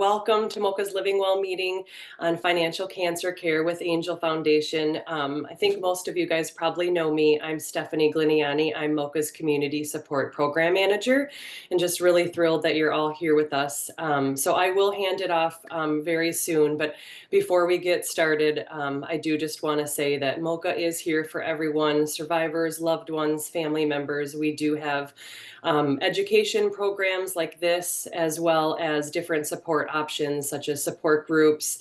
welcome to MOCA's Living Well meeting on financial cancer care with Angel Foundation. I think most of you guys probably know me. I'm Stephanie Gliniani. I'm MOCA's Community Support Program Manager, and just really thrilled that you're all here with us. So I will hand it off very soon, but before we get started, I do just want to say that MOCA is here for everyone, survivors, loved ones, family members. We do have education programs like this, as well as different support options such as support groups,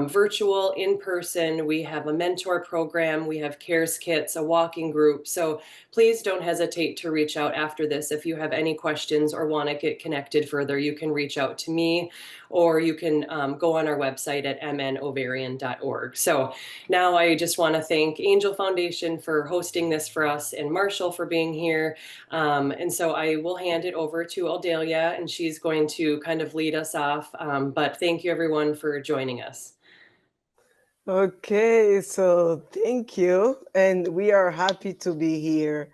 virtual, in person. We have a mentor program, we have CARES kits, a walking group. So please don't hesitate to reach out after this. If you have any questions or want to get connected further, you can reach out to me, or you can go on our website at mnovarian.org. So now I just want to thank Angel Foundation for hosting this for us and Marshall for being here. And so I will hand it over to Odelia, and she's going to kind of lead us off. But thank you everyone for joining us. Okay, so thank you, and we are happy to be here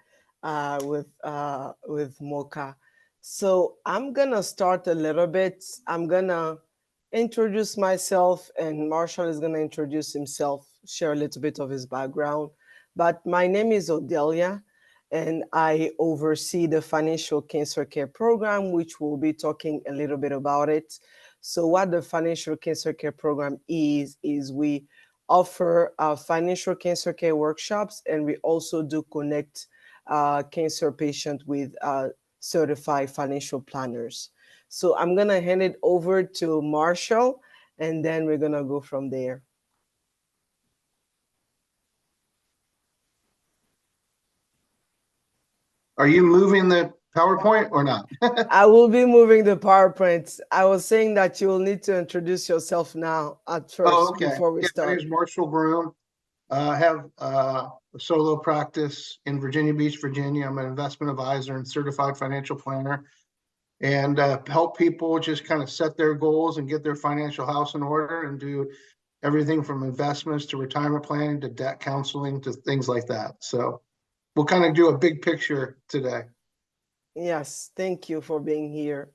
with MOCA. So I'm gonna start a little bit. I'm gonna introduce myself, and Marshall is gonna introduce himself, share a little bit of his background. But my name is Odelia, and I oversee the Financial Cancer Care Program, which we'll be talking a little bit about it. So what the Financial Cancer Care Program is we offer financial cancer care workshops, and we also do connect cancer patients with certified financial planners. So I'm going to hand it over to Marshall, and then we're going to go from there. Are you moving the PowerPoint or not? I will be moving the PowerPoint. I was saying that you will need to introduce yourself now at first before we start. My name is Marshall Broom. I have a solo practice in Virginia Beach, Virginia. I'm an investment advisor and certified financial planner, and help people just kind of set their goals and get their financial house in order, and do everything from investments to retirement planning to debt counseling to things like that. So we'll kind of do a big picture today. Yes, thank you for being here.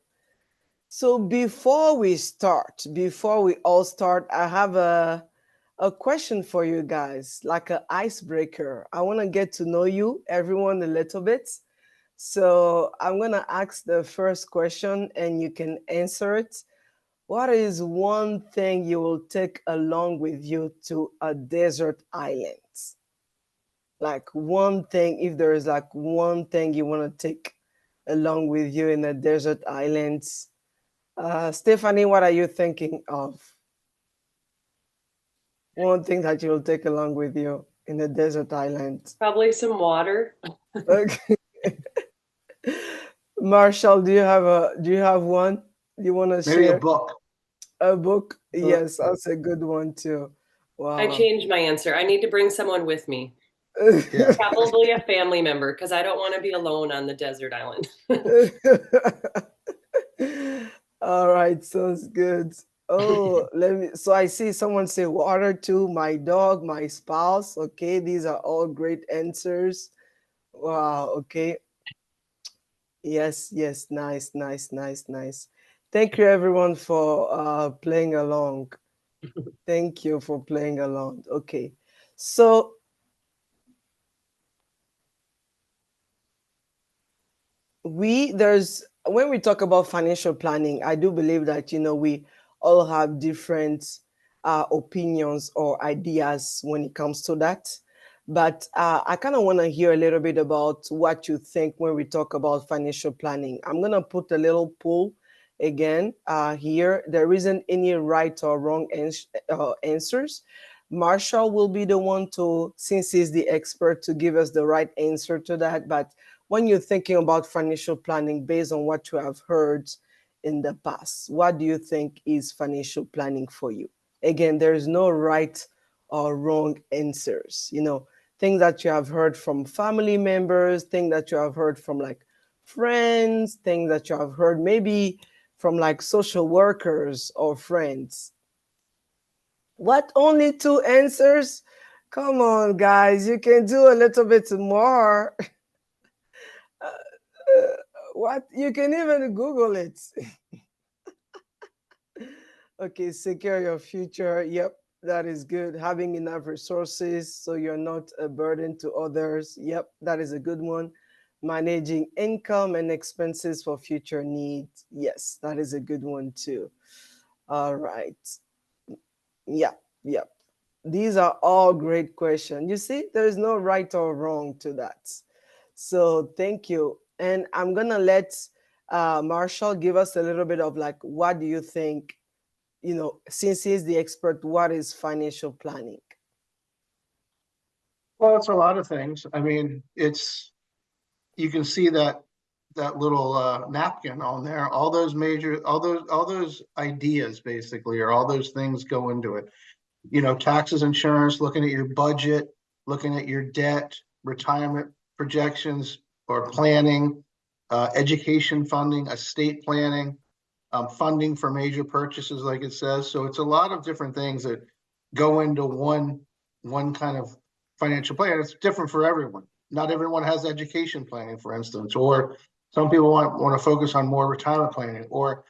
So before we all start, I have a question for you guys, like an icebreaker. I want to get to know you, everyone, a little bit. So I'm going to ask the first question and you can answer it. What is one thing you will take along with you to a desert island? Like one thing, if there is like one thing you want to take along with you in a desert island. Stephanie, what are you thinking of? One thing that you'll take along with you in a desert island? Probably some water. Okay. Marshall, do you have one you want to share? Maybe a book. A book? Yes, that's a good one too. Wow. I changed my answer. I need to bring someone with me. Yeah. Probably a family member, because I don't want to be alone on the desert island. All right, sounds good. Oh, so I see someone say water too, my dog, my spouse. Okay, these are all great answers. Wow, okay. Yes, nice. Thank you everyone for playing along. Thank you for playing along. Okay, so when we talk about financial planning, I do believe that we all have different opinions or ideas when it comes to that. But I kind of want to hear a little bit about what you think when we talk about financial planning. I'm going to put a little poll again here. There isn't any right or wrong answers. Marshall will be the one to, since he's the expert, to give us the right answer to that. But when you're thinking about financial planning based on what you have heard in the past, what do you think is financial planning for you? Again, there is no right or wrong answers. Things that you have heard from family members, things that you have heard from like friends, things that you have heard maybe from like social workers or friends. What, only 2 answers? Come on, guys, you can do a little bit more. What? You can even Google it. Okay, secure your future. Yep, that is good. Having enough resources so you're not a burden to others. Yep, that is a good one. Managing income and expenses for future needs. Yes, that is a good one too. All right. Yeah, yeah. These are all great questions. You see, there is no right or wrong to that. So thank you. And I'm gonna let Marshall give us a little bit of like, what do you think? Since he's the expert, what is financial planning? Well, it's a lot of things. I mean, you can see that little napkin on there. All those ideas basically, or all those things go into it. Taxes, insurance, looking at your budget, looking at your debt, retirement projections or planning, education funding, estate planning, funding for major purchases, like it says. So it's a lot of different things that go into one kind of financial plan. It's different for everyone. Not everyone has education planning, for instance, or some people want to focus on more retirement planning, or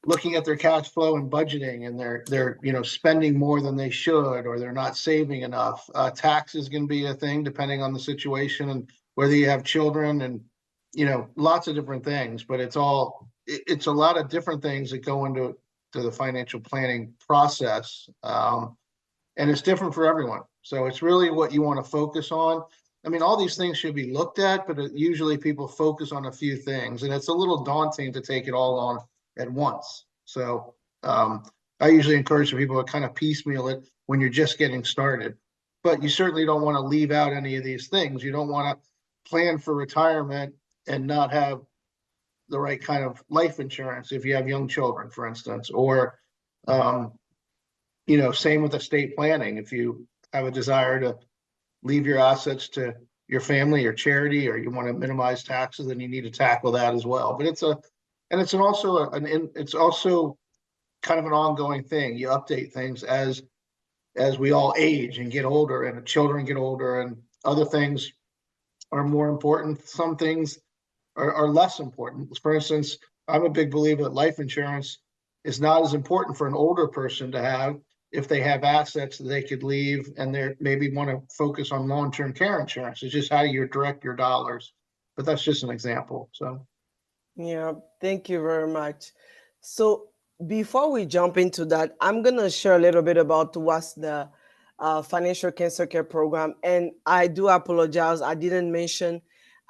looking at their cash flow and budgeting, and they're spending more than they should, or they're not saving enough. Taxes can be a thing depending on the situation and whether you have children, and lots of different things. But it's a lot of different things that go into the financial planning process, and it's different for everyone. So it's really what you want to focus on. I mean, all these things should be looked at, but usually people focus on a few things, and it's a little daunting to take it all on at once. So I usually encourage people to kind of piecemeal it when you're just getting started. But you certainly don't want to leave out any of these things. You don't want to plan for retirement and not have the right kind of life insurance if you have young children, for instance, or same with estate planning. If you have a desire to leave your assets to your family or charity, or you want to minimize taxes, then you need to tackle that as well. But it's also kind of an ongoing thing. You update things as we all age and get older, and the children get older, and other things are more important. Some things are less important. For instance, I'm a big believer that life insurance is not as important for an older person to have if they have assets that they could leave, and they maybe want to focus on long-term care insurance. It's just how you direct your dollars. But that's just an example. So Yeah, thank you very much. So before we jump into that, I'm gonna share a little bit about what's the financial cancer care program. And I do apologize, I didn't mention,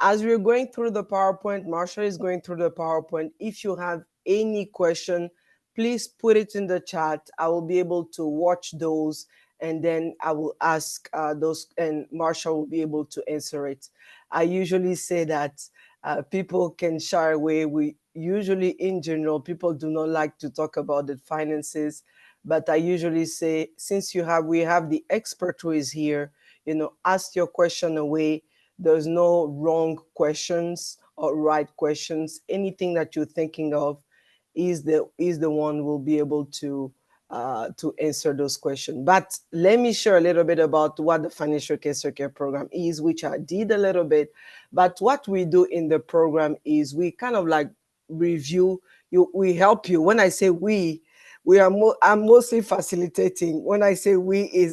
as we're going through the PowerPoint, Marshall is going through the PowerPoint. If you have any question, please put it in the chat. I will be able to watch those, and then I will ask those, and Marshall will be able to answer it. I usually say that people can shy away. We usually, in general, people do not like to talk about the finances, but I usually say, since we have the expert who is here, ask your question away. There's no wrong questions or right questions. Anything that you're thinking of is the one who will be able to answer those questions. But let me share a little bit about what the financial cancer care program is, which I did a little bit. But what we do in the program is we kind of like review you. We help you. When I say I'm mostly facilitating. When I say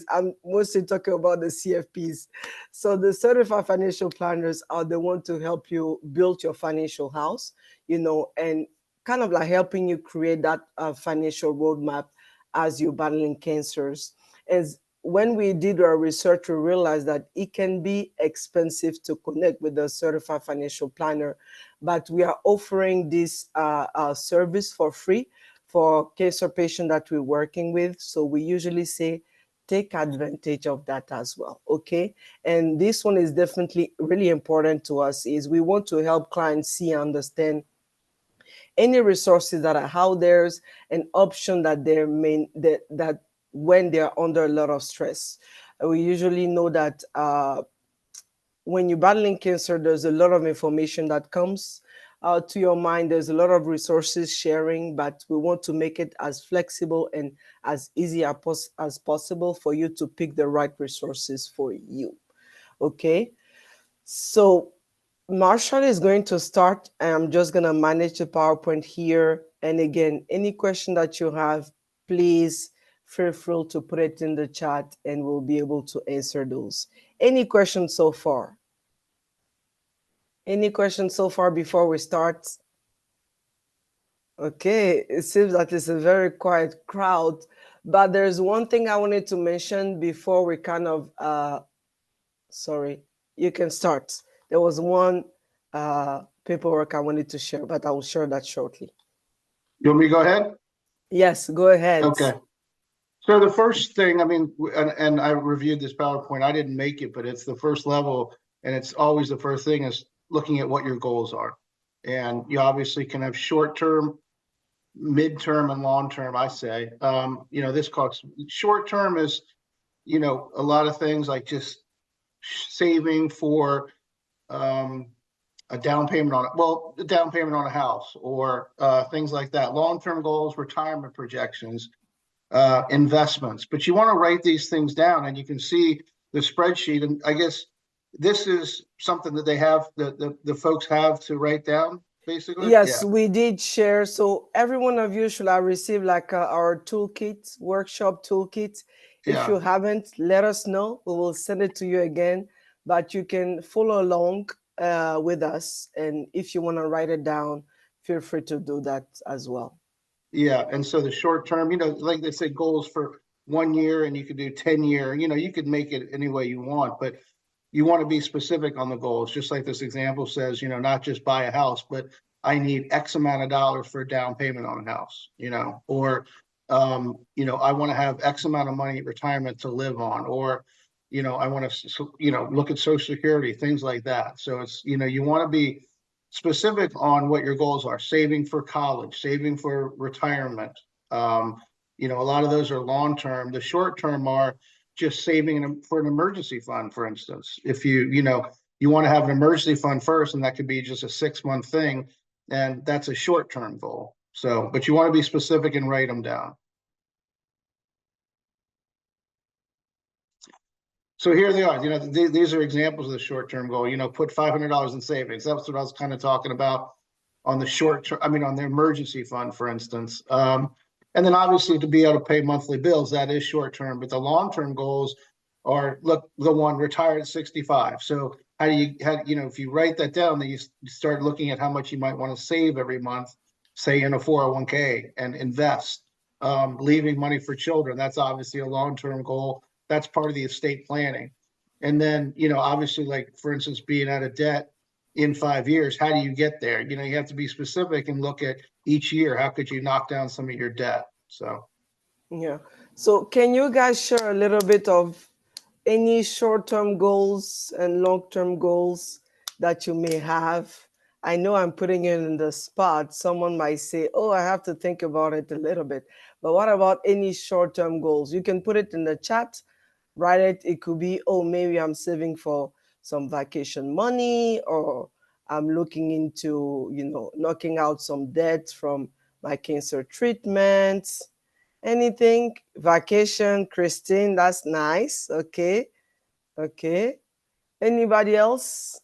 I'm mostly talking about the CFPs. So the certified financial planners are the one to help you build your financial house, and kind of like helping you create that financial roadmap as you're battling cancers. As when we did our research, we realized that it can be expensive to connect with a certified financial planner, but we are offering this service for free for cancer patients that we're working with. So we usually say, take advantage of that as well, okay? And this one is definitely really important to us, is we want to help clients see and understand any resources that are out there, an option that that when they're under a lot of stress. We usually know that when you're battling cancer, there's a lot of information that comes to your mind. There's a lot of resources sharing, but we want to make it as flexible and as easy as possible for you to pick the right resources for you. Okay, so Marshall is going to start, and I'm just going to manage the PowerPoint here. And again, any question that you have, please feel free to put it in the chat and we'll be able to answer those. Any questions so far? Any questions so far before we start? Okay, it seems that it's a very quiet crowd, but there's one thing I wanted to mention before we kind of, sorry, you can start. There was one paperwork I wanted to share, but I will share that shortly. You want me to go ahead? Yes, go ahead. Okay. So the first thing, I mean, and I reviewed this PowerPoint, I didn't make it, but it's the first level, and it's always the first thing is looking at what your goals are. And you obviously can have short-term, mid-term, and long-term, I say. This costs short-term is, a lot of things like just saving for a down payment on a house or things like that. Long-term goals, retirement projections, investments, but you want to write these things down and you can see the spreadsheet. And I guess this is something that they have, the folks have to write down, basically. Yes, we did share. So every one of you should have received like our toolkit, workshop toolkit. If you haven't, let us know. We will send it to you again, but you can follow along with us. And if you want to write it down, feel free to do that as well. Yeah, and so the short term, like they say, goals for 1 year, and you could do 10-year. You could make it any way you want, but you want to be specific on the goals. Just like this example says, not just buy a house, but I need X amount of dollars for a down payment on a house. Or I want to have X amount of money at retirement to live on, or I want to look at Social Security, things like that. So it's you want to be specific on what your goals are: saving for college, saving for retirement. A lot of those are long term. The short term are just saving for an emergency fund, for instance. If you want to have an emergency fund first, and that could be just a 6-month thing, and that's a short term goal. So, but you want to be specific and write them down. So here they are. These are examples of the short-term goal. Put $500 in savings. That's what I was kind of talking about on the short term. I mean, on the emergency fund, for instance. And then obviously to be able to pay monthly bills, that is short-term. But the long-term goals are, look, the one, retire at 65. So how do you, if you write that down, then you start looking at how much you might want to save every month, say in a 401k, and invest. Leaving money for children. That's obviously a long-term goal. That's part of the estate planning. And then, obviously, like, for instance, being out of debt in 5 years, how do you get there? You have to be specific and look at each year. How could you knock down some of your debt? So, yeah. So can you guys share a little bit of any short-term goals and long-term goals that you may have? I know I'm putting you in the spot. Someone might say, oh, I have to think about it a little bit. But what about any short-term goals? You can put it in the chat. Write it. It could be, oh, maybe I'm saving for some vacation money, or I'm looking into, knocking out some debt from my cancer treatment. Anything. Vacation, Christine, that's nice. Okay. Anybody else?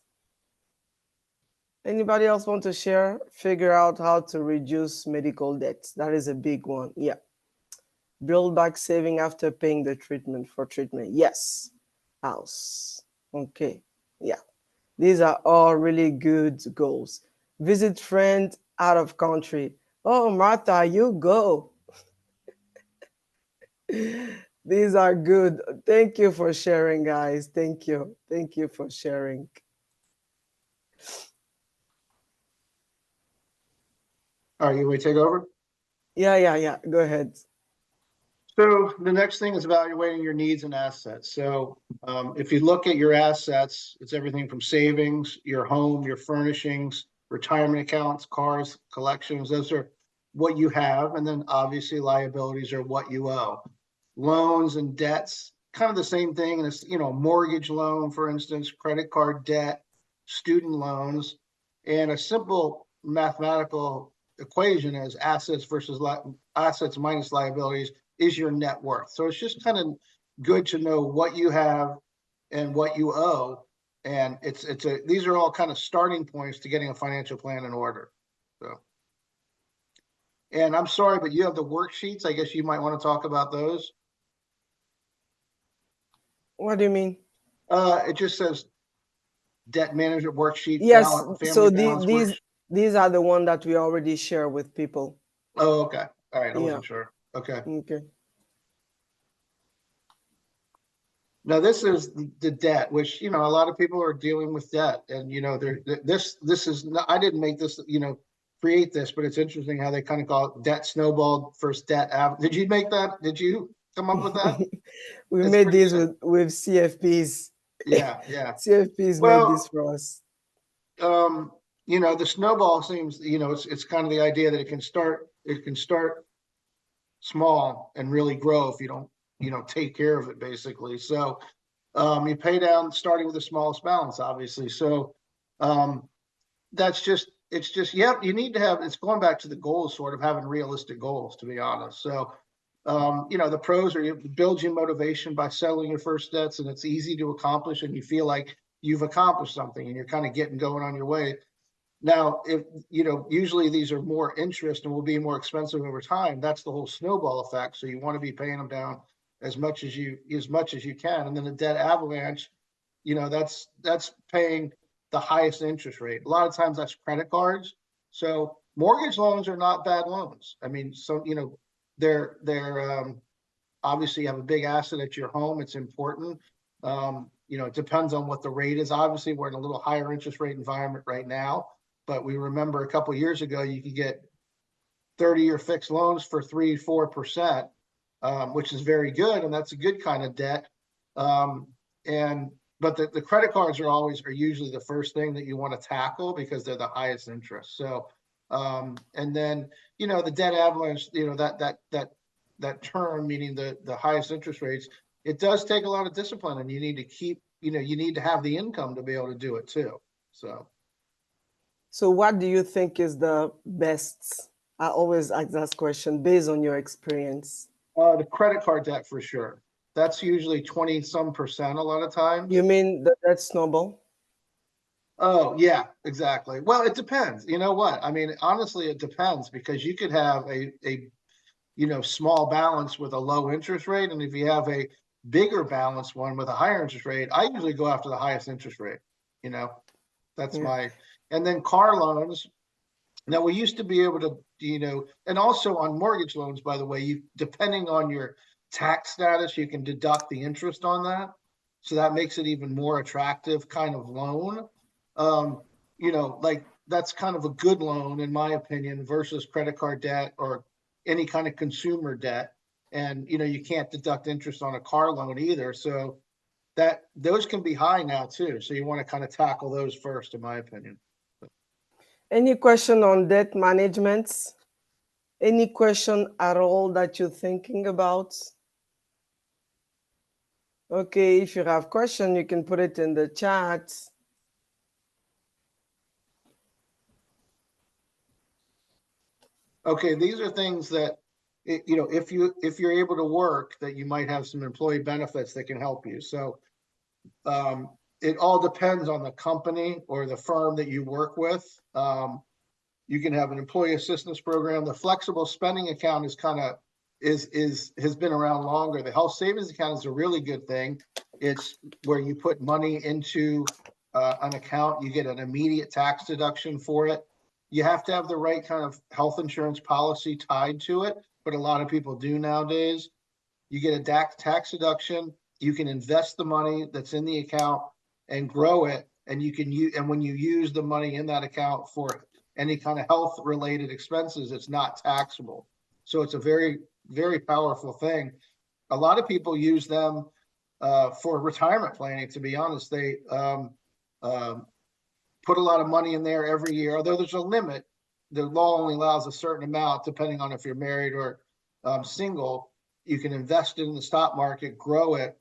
Anybody else want to share? Figure out how to reduce medical debt. That is a big one. Yeah. Build back saving after paying the treatment for treatment. Yes. House. Okay. Yeah. These are all really good goals. Visit friend out of country. Oh, Martha, you go. These are good. Thank you for sharing, guys. Thank you. Thank you for sharing. all right, you want to take over? Yeah. Go ahead. So the next thing is evaluating your needs and assets. So if you look at your assets, it's everything from savings, your home, your furnishings, retirement accounts, cars, collections. Those are what you have. And then obviously liabilities are what you owe. Loans and debts, kind of the same thing. And it's, mortgage loan, for instance, credit card debt, student loans, and a simple mathematical equation is assets minus liabilities is your net worth. So it's just kind of good to know what you have and what you owe. And these are all kind of starting points to getting a financial plan in order. So And I'm sorry, but you have the worksheets. I guess you might want to talk about those. What do you mean? It just says debt management worksheet, Yes, family so balance worksheet. these are the one that we already share with people. Oh, okay. All right. I Yeah. wasn't sure. Okay. Okay. Now this is the debt, which, a lot of people are dealing with debt, and this is not, I didn't make this, create this, but it's interesting how they kind of call it debt snowball first debt. Did you make that? Did you come up with that? We It's made pretty this good. with CFPs. Yeah, yeah. CFPs made this Well, for us. the snowball seems, it's kind of the idea that it can start small and really grow if you don't, take care of it, basically. So you pay down starting with the smallest balance, obviously. So it's just, yep, you need to have, it's going back to the goals, sort of having realistic goals, to be honest. So, the pros are, it builds you motivation by settling your first debts, and it's easy to accomplish, and you feel like you've accomplished something and you're kind of getting going on your way. Now, if, usually these are more interest and will be more expensive over time. That's the whole snowball effect. So you want to be paying them down as much as you can. And then the debt avalanche, that's paying the highest interest rate. A lot of times that's credit cards. So mortgage loans are not bad loans. I mean, so, they're obviously you have a big asset at your home. It's important. It depends on what the rate is. Obviously, we're in a little higher interest rate environment right now, but we remember a couple of years ago, you could get 30-year fixed loans for 3-4%, which is very good, and that's a good kind of debt. But the credit cards are usually the first thing that you want to tackle because they're the highest interest. So, and then the debt avalanche, that term, meaning the highest interest rates, it does take a lot of discipline, and you need to keep, you need to have the income to be able to do it too. So what do you think is the best? I always ask that question based on your experience. The credit card debt for sure. That's usually 20-some% a lot of times. You mean the debt snowball? Oh, yeah, exactly. Well, it depends. You know what? I mean, honestly, it depends, because you could have a small balance with a low interest rate. And if you have a bigger balance one with a higher interest rate, I usually go after the highest interest rate. That's and then car loans. Now, we used to be able to, and also on mortgage loans, by the way, depending on your tax status, you can deduct the interest on that. So that makes it even more attractive kind of loan. Like that's kind of a good loan, in my opinion, versus credit card debt or any kind of consumer debt. And, you can't deduct interest on a car loan either. So those can be high now too. So you want to kind of tackle those first, in my opinion. Any question on debt management? Any question at all that you're thinking about? Okay, if you have question, you can put it in the chat. Okay, these are things that, if you're able to work, that you might have some employee benefits that can help you. So it all depends on the company or the firm that you work with. You can have an employee assistance program. The flexible spending account is has been around longer. The health savings account is a really good thing. It's where you put money into an account, you get an immediate tax deduction for it. You have to have the right kind of health insurance policy tied to it, but a lot of people do nowadays. You get a tax deduction. You can invest the money that's in the account and grow it, and you can use, and when you use the money in that account for any kind of health related expenses, it's not taxable. So it's a very, very powerful thing. A lot of people use them for retirement planning. To be honest, they put a lot of money in there every year, although there's a limit. The law only allows a certain amount, depending on if you're married or single. You can invest it in the stock market, grow it,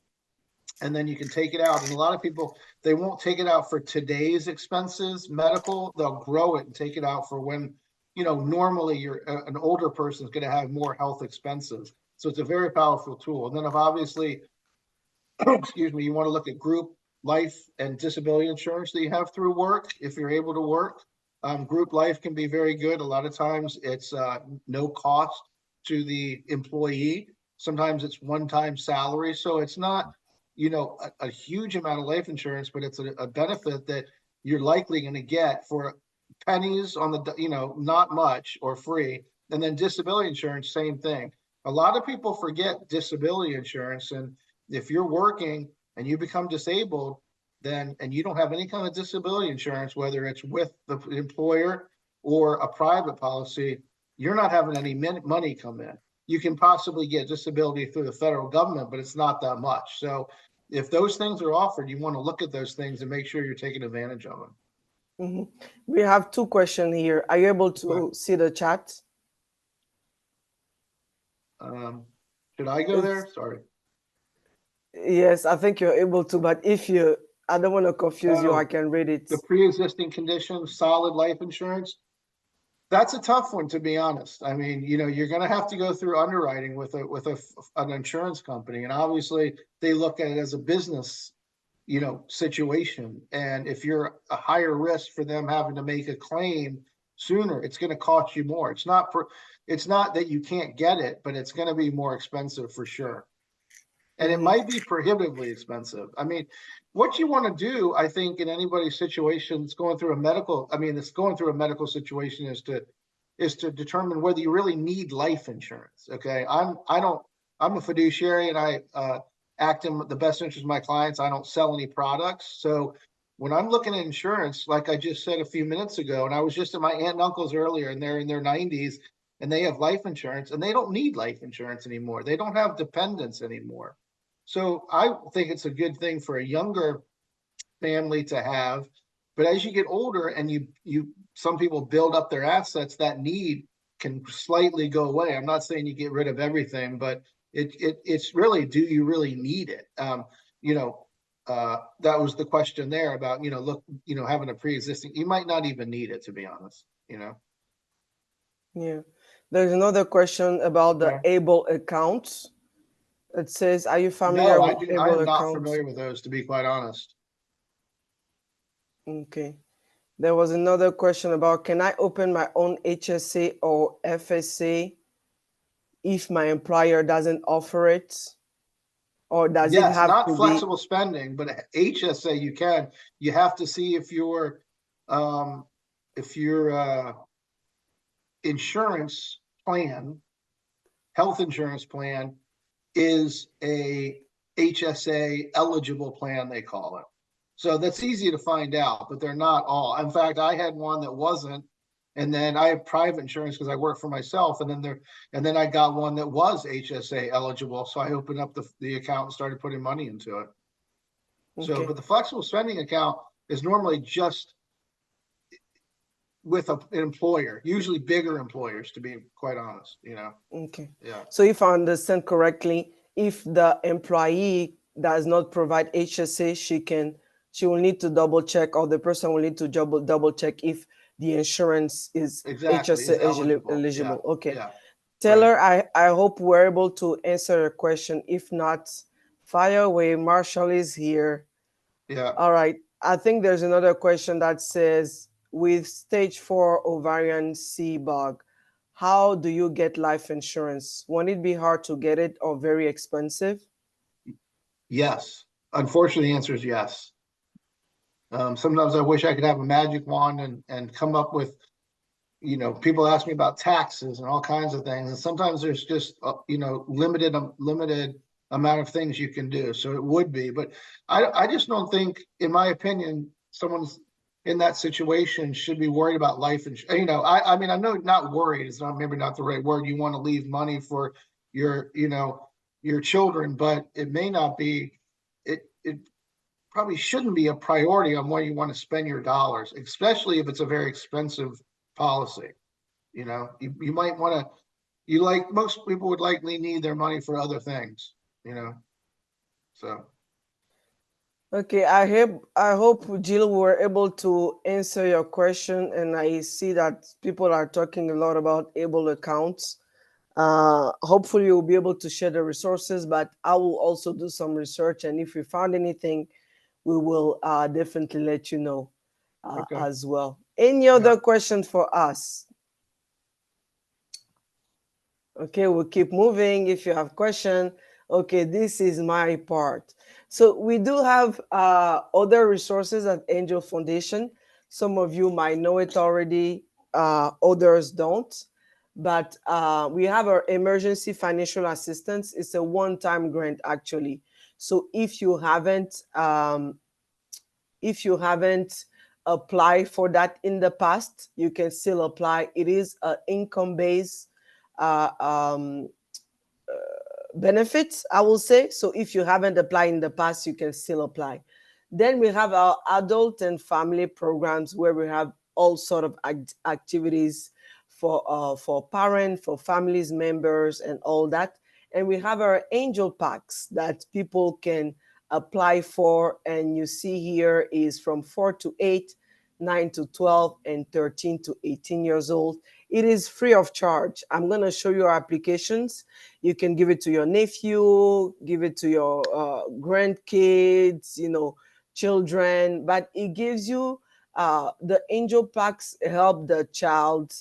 and then you can take it out. And a lot of people, they won't take it out for today's expenses, medical. They'll grow it and take it out for when, normally you're an older person is going to have more health expenses. So it's a very powerful tool. And then if obviously, excuse me, you want to look at group life and disability insurance that you have through work, if you're able to work, Group life can be very good. A lot of times it's no cost to the employee. Sometimes it's one-time salary. So it's not, a huge amount of life insurance, but it's a benefit that you're likely going to get for pennies on the, not much or free. And then disability insurance, same thing. A lot of people forget disability insurance. And if you're working and you become disabled, then, and you don't have any kind of disability insurance, whether it's with the employer or a private policy, you're not having any money come in. You can possibly get disability through the federal government, but it's not that much. So if those things are offered, you want to look at those things and make sure you're taking advantage of them. We have two questions here. Are you able to see the chat? Should I go there? Sorry. Yes, I think you're able to, but if you, I don't want to confuse you, I can read it. The pre-existing condition, solid life insurance. That's a tough one, to be honest. I mean, you're going to have to go through underwriting with an insurance company, and obviously they look at it as a business, situation. And if you're a higher risk for them having to make a claim sooner, it's going to cost you more. It's not that you can't get it, but it's going to be more expensive for sure. And it might be prohibitively expensive. I mean, what you want to do, I think, in anybody's situation that's going through a medical, situation is to determine whether you really need life insurance. Okay. I'm a fiduciary, and I act in the best interest of my clients. I don't sell any products. So when I'm looking at insurance, like I just said a few minutes ago, and I was just at my aunt and uncle's earlier, and they're in their 90s, and they have life insurance, and they don't need life insurance anymore. They don't have dependents anymore. So I think it's a good thing for a younger family to have. But as you get older and some people build up their assets, that need can slightly go away. I'm not saying you get rid of everything, but it's really, do you really need it? That was the question there about, having a pre-existing, you might not even need it, to be honest, Yeah. There's another question about the ABLE accounts. It says, are you familiar with ABLE accounts? I'm not familiar with those, to be quite honest. Okay. There was another question about, can I open my own HSA or FSA if my employer doesn't offer it? Or does it have not to flexible spending, but HSA you can. You have to see if your insurance plan, health insurance plan, is a HSA eligible plan, they call it. So that's easy to find out, but they're not all. In fact, I had one that wasn't, and then I have private insurance because I work for myself, and then I got one that was HSA eligible. So I opened up the account and started putting money into it. Okay. So, but the flexible spending account is normally just with an employer, usually bigger employers, to be quite honest, Okay. Yeah. So if I understand correctly, if the employee does not provide HSA, she will need to double check, or the person will need to double check if the insurance is HSA eligible. Yeah. Okay. Yeah. Taylor, right. I hope we're able to answer your question. If not, fire away. Marshall is here. Yeah. All right. I think there's another question that says, with stage 4 ovarian CBOG, how do you get life insurance? Won't it be hard to get it or very expensive? Yes. Unfortunately, the answer is yes. Sometimes I wish I could have a magic wand and come up with, people ask me about taxes and all kinds of things. And sometimes there's just, limited amount of things you can do. So it would be, but I just don't think, in my opinion, someone's in that situation should be worried about life insurance. I mean, I know not worried is maybe not the right word. You want to leave money for your children, but it may not be, it probably shouldn't be a priority on where you want to spend your dollars, especially if it's a very expensive policy. You might want to, most people would likely need their money for other things, so. Okay, I hope Jill were able to answer your question, and I see that people are talking a lot about ABLE accounts. Hopefully you'll be able to share the resources, but I will also do some research, and if we found anything, we will definitely let you know as well. Any other question for us? Okay, we'll keep moving. If you have question, okay, this is my part. So we do have other resources at Angel Foundation. Some of you might know it already, others don't. But we have our emergency financial assistance. It's a one-time grant, actually. So if you haven't applied for that in the past, you can still apply. It is an income-based uh, um, benefits, I will say. So if you haven't applied in the past, you can still apply. Then we have our adult and family programs where we have all sort of activities for parents, for families members, and all that. And we have our angel packs that people can apply for. And you see here is from 4 to 8, 9 to 12, and 13 to 18 years old. It is free of charge. I'm going to show you our applications. You can give it to your nephew, give it to your grandkids, children, but it gives you the angel packs help the child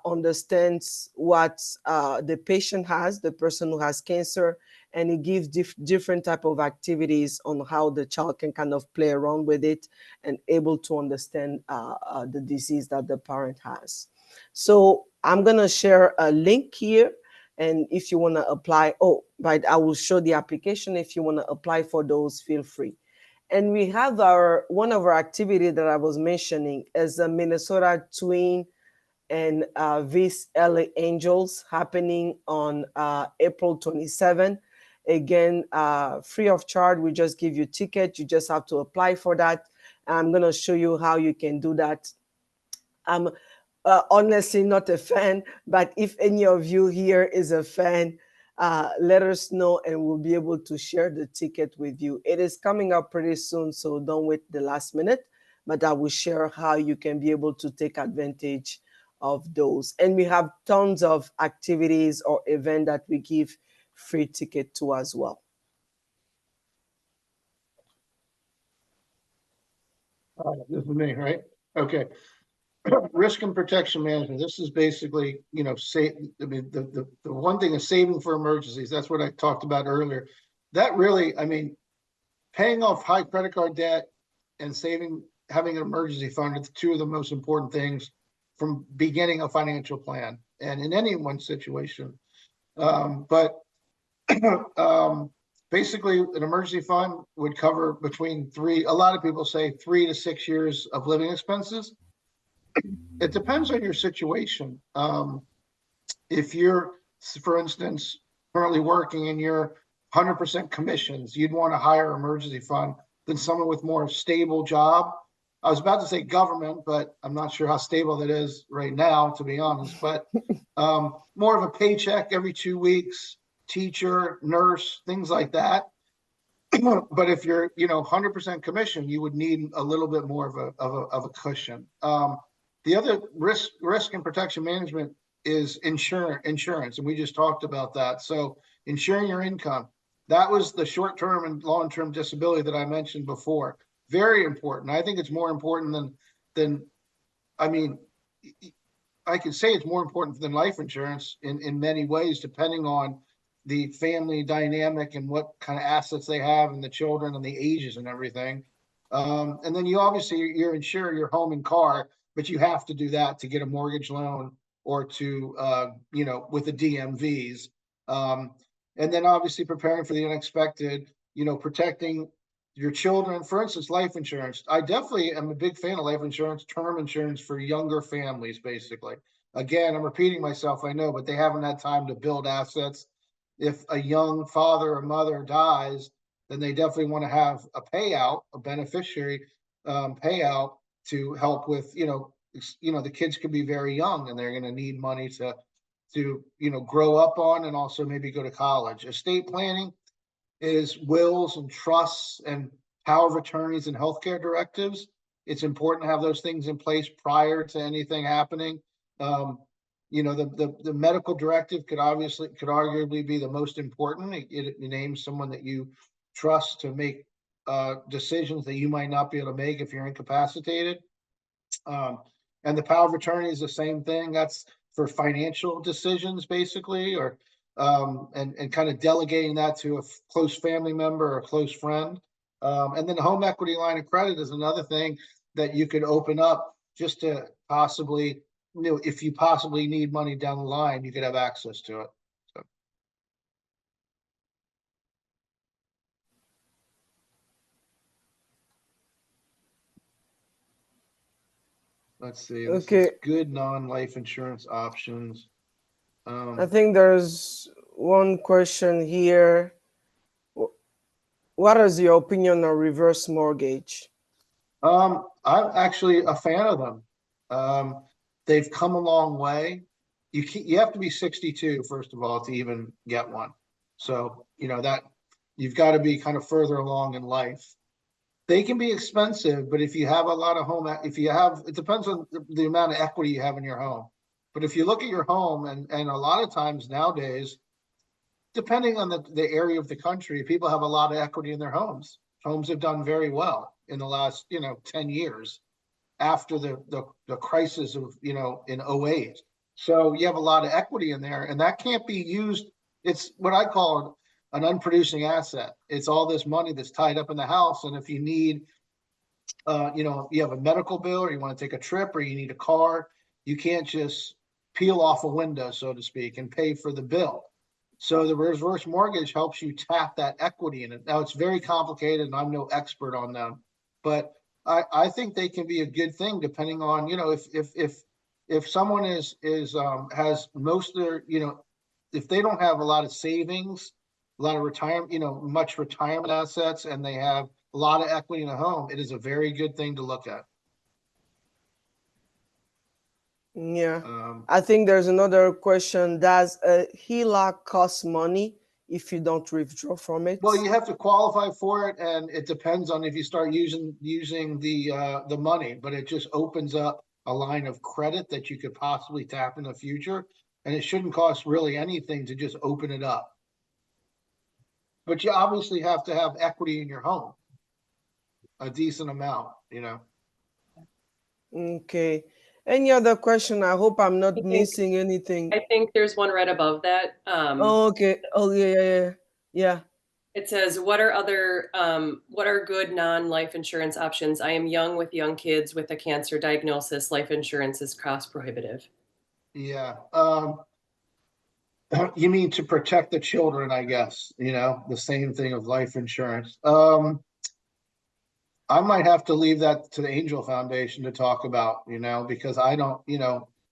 understands what the patient has, the person who has cancer, and it gives different type of activities on how the child can kind of play around with it and able to understand the disease that the parent has. So I'm going to share a link here. And if you want to apply, but I will show the application. If you want to apply for those, feel free. And we have one of our activity that I was mentioning is the Minnesota Twin and Vis LA Angels happening on April 27. Again, free of charge. We just give you a ticket. You just have to apply for that. I'm going to show you how you can do that. I'm honestly not a fan, but if any of you here is a fan, let us know and we'll be able to share the ticket with you. It is coming up pretty soon, so don't wait the last minute, but I will share how you can be able to take advantage of those. And we have tons of activities or events that we give free ticket to as well. This is me, right? Okay. Risk and protection management. This is basically, the one thing is saving for emergencies. That's what I talked about earlier. That really, paying off high credit card debt and having an emergency fund are two of the most important things from beginning a financial plan and in anyone's situation. But basically, an emergency fund would cover a lot of people say 3 to 6 years of living expenses. It depends on your situation. If you're, for instance, currently working and you're 100% commissions, you'd want a higher emergency fund than someone with more stable job. I was about to say government, but I'm not sure how stable that is right now, to be honest. But more of a paycheck every 2 weeks, teacher, nurse, things like that. But if you're, 100% commission, you would need a little bit more of a cushion. The other risk and protection management is insurance, and we just talked about that. So insuring your income, that was the short-term and long-term disability that I mentioned before. Very important. I think it's more important than I can say it's more important than life insurance in many ways, depending on the family dynamic and what kind of assets they have and the children and the ages and everything. And then you're insure your home and car, but you have to do that to get a mortgage loan or to, with the DMVs. And then obviously preparing for the unexpected, protecting your children. For instance, life insurance. I definitely am a big fan of life insurance, term insurance for younger families, basically. Again, I'm repeating myself, I know, but they haven't had time to build assets. If a young father or mother dies, then they definitely want to have a payout, a beneficiary payout to help with, the kids could be very young and they're going to need money to grow up on and also maybe go to college. Estate planning is wills and trusts and power of attorneys and healthcare directives. It's important to have those things in place prior to anything happening. The medical directive could arguably be the most important. It names someone that you trust to make decisions that you might not be able to make if you're incapacitated. And the power of attorney is the same thing. That's for financial decisions, basically, or and kind of delegating that to a close family member or a close friend. And then the home equity line of credit is another thing that you could open up just to possibly, if you possibly need money down the line, you could have access to it. So. Let's see. This Okay. is good non-life insurance options. I think there's one question here. What is your opinion on reverse mortgage? I'm actually a fan of them. They've come a long way. You have to be 62, first of all, to even get one. So, that you've got to be kind of further along in life. They can be expensive, but if you have a lot of home, it depends on the amount of equity you have in your home. But if you look at your home, and a lot of times nowadays, depending on the area of the country, people have a lot of equity in their homes. Homes have done very well in the last, 10 years after the crisis of, in 08. So you have a lot of equity in there, and that can't be used. It's what I call an unproducing asset. It's all this money that's tied up in the house. And if you need, you have a medical bill, or you want to take a trip, or you need a car, you can't just peel off a window, so to speak, and pay for the bill. So the reverse mortgage helps you tap that equity in it. Now, it's very complicated, and I'm no expert on them, but I think they can be a good thing, depending on, if someone has most of their, if they don't have a lot of savings, a lot of retirement, much retirement assets, and they have a lot of equity in a home, it is a very good thing to look at. Yeah. I think there's another question. Does a HELOC cost money if you don't withdraw from it? Well, you have to qualify for it, and it depends on if you start using the money, but it just opens up a line of credit that you could possibly tap in the future, and it shouldn't cost really anything to just open it up. But you obviously have to have equity in your home, a decent amount, Okay. Any other question? I hope I'm not missing anything. I think there's one right above that. Oh, okay. Oh, yeah. It says, what are good non-life insurance options? I am young with young kids with a cancer diagnosis. Life insurance is cost prohibitive. Yeah. You mean to protect the children, I guess, the same thing of life insurance. I might have to leave that to the Angel Foundation to talk about, because I don't,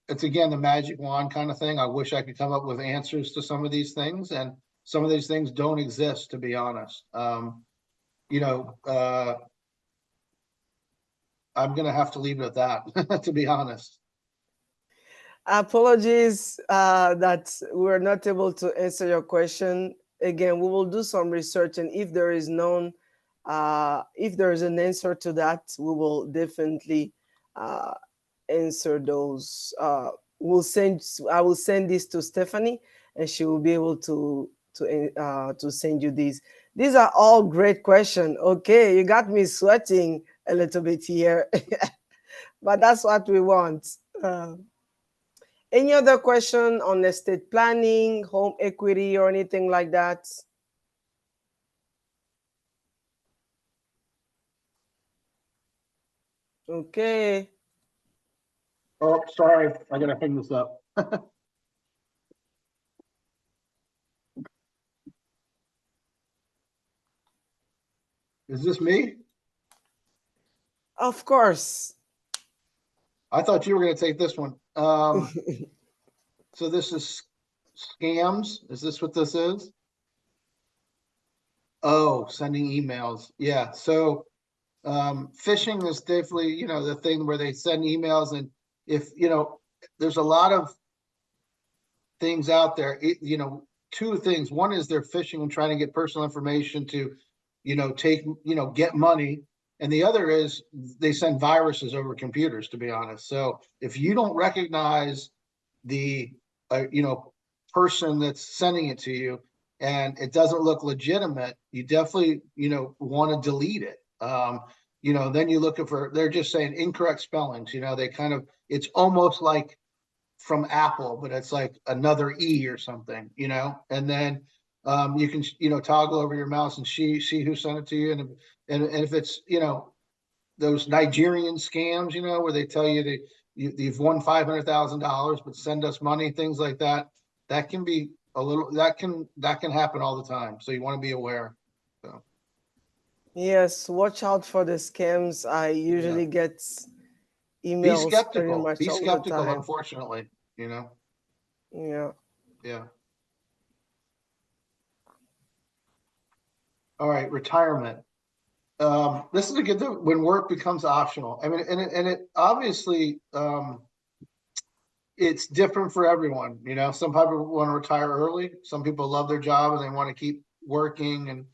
it's again, the magic wand kind of thing. I wish I could come up with answers to some of these things, and some of these things don't exist, to be honest. I'm going to have to leave it at that, to be honest. Apologies that we're not able to answer your question. Again, we will do some research, and if there is an answer to that, we will definitely answer those. I will send this to Stephanie, and she will be able to send you these. These are all great questions. Okay, you got me sweating a little bit here, but that's what we want. Any other question on estate planning, home equity, or anything like that? Okay. Oh, sorry. I got to hang this up. Is this me? Of course. I thought you were going to take this one. So this is scams. Is this what this is? Oh, sending emails. Yeah. So phishing is definitely, the thing where they send emails, and if, there's a lot of things out there, two things. One is they're phishing and trying to get personal information to, get money. And the other is they send viruses over computers, to be honest. So if you don't recognize the, person that's sending it to you, and it doesn't look legitimate, you definitely, want to delete it. then you look for, they're just saying incorrect spellings, they kind of, it's almost like from Apple, but it's like another E or something, and then you can, toggle over your mouse and see who sent it to you. And if it's, those Nigerian scams, where they tell you you've won $500,000, but send us money, things like that, that can be a little, that can happen all the time. So you want to be aware. So. Yes, watch out for the scams. I usually get Be emails pretty skeptical. much Be all the skeptical, time. unfortunately, Yeah. Yeah. All right, retirement. This is a good thing when work becomes optional. I mean, and it obviously it's different for everyone. Some people want to retire early. Some people love their job and they want to keep working, and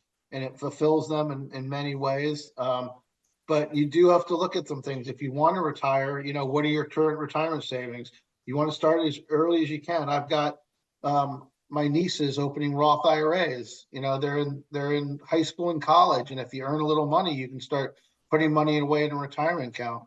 it fulfills them in many ways. But you do have to look at some things. If you want to retire, what are your current retirement savings? You want to start as early as you can. I've got my nieces opening Roth IRAs. They're in high school and college, and if you earn a little money, you can start putting money away in a retirement account.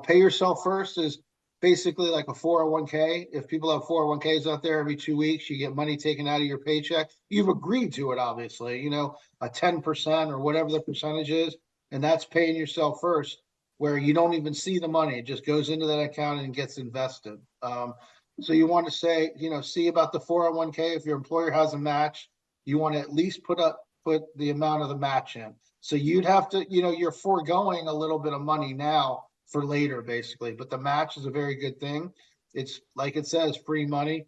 Pay yourself first is basically like a 401k. If people have 401ks out there, every 2 weeks you get money taken out of your paycheck. You've agreed to it, obviously. A 10% or whatever the percentage is, and that's paying yourself first, where you don't even see the money. It just goes into that account and gets invested. So you want to say, see about the 401k. If your employer has a match, you want to at least put the amount of the match in. So you'd have to, you're foregoing a little bit of money now for later, basically. But the match is a very good thing. It's like it says, free money.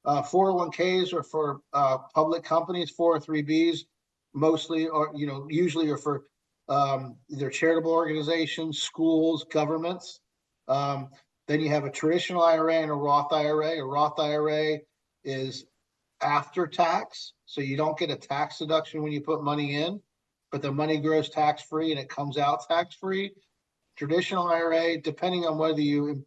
401ks are for public companies. 403bs mostly, or usually are for either charitable organizations, schools, governments. Then you have a traditional IRA and a Roth IRA. A Roth IRA is after tax, so you don't get a tax deduction when you put money in, but the money grows tax-free and it comes out tax-free. Traditional IRA, depending on whether you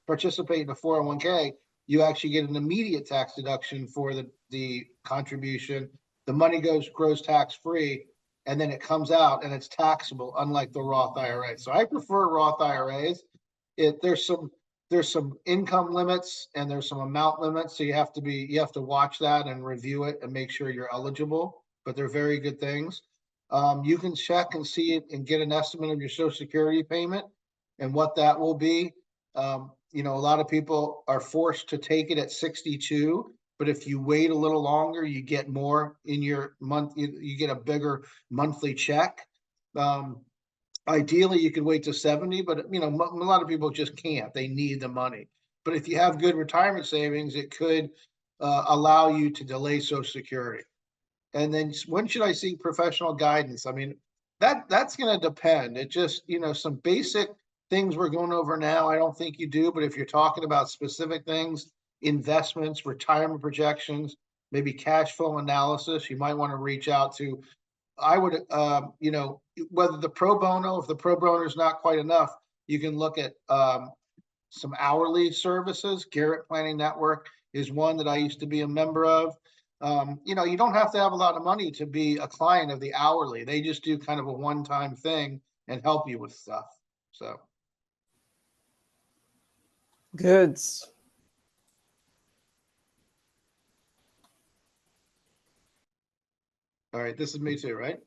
participate in a 401k, you actually get an immediate tax deduction for the contribution. The money grows tax-free, and then it comes out and it's taxable, unlike the Roth IRA. So I prefer Roth IRAs. There's some income limits and there's some amount limits, so you have to watch that and review it and make sure you're eligible. But they're very good things. You can check and see it and get an estimate of your Social Security payment and what that will be. A lot of people are forced to take it at 62, but if you wait a little longer, you get more in your month. You get a bigger monthly check. Ideally, you could wait to 70, but a lot of people just can't. They need the money. But if you have good retirement savings, it could allow you to delay Social Security. And then when should I seek professional guidance? I mean, that's going to depend. It just, some basic things we're going over now, I don't think you do. But if you're talking about specific things, investments, retirement projections, maybe cash flow analysis, you might want to reach out to, I would, whether the pro bono, if the pro bono is not quite enough, you can look at some hourly services. Garrett Planning Network is one that I used to be a member of. You don't have to have a lot of money to be a client of the hourly. They just do kind of a one-time thing and help you with stuff. So. Good. All right, this is me too, right?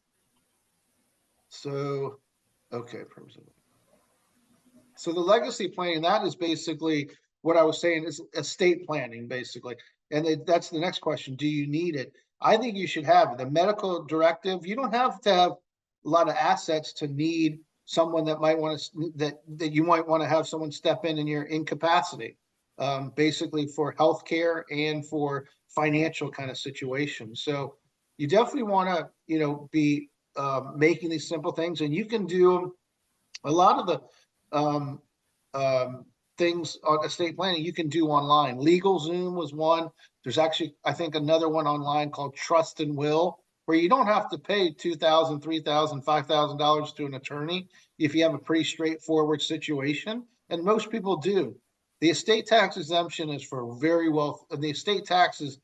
So, okay. So the legacy planning, that is basically what I was saying, is estate planning, basically. And that's the next question. Do you need it? I think you should have the medical directive. You don't have to have a lot of assets to need someone that might want to, that you might want to have someone step in your incapacity, basically for healthcare and for financial kind of situations. So you definitely want to, be making these simple things, and you can do a lot of the things on estate planning you can do online. LegalZoom was one. There's actually, I think, another one online called Trust and Will, where you don't have to pay $2,000, $3,000, $5,000 to an attorney if you have a pretty straightforward situation, and most people do. The estate tax exemption is for very wealthy. The estate taxes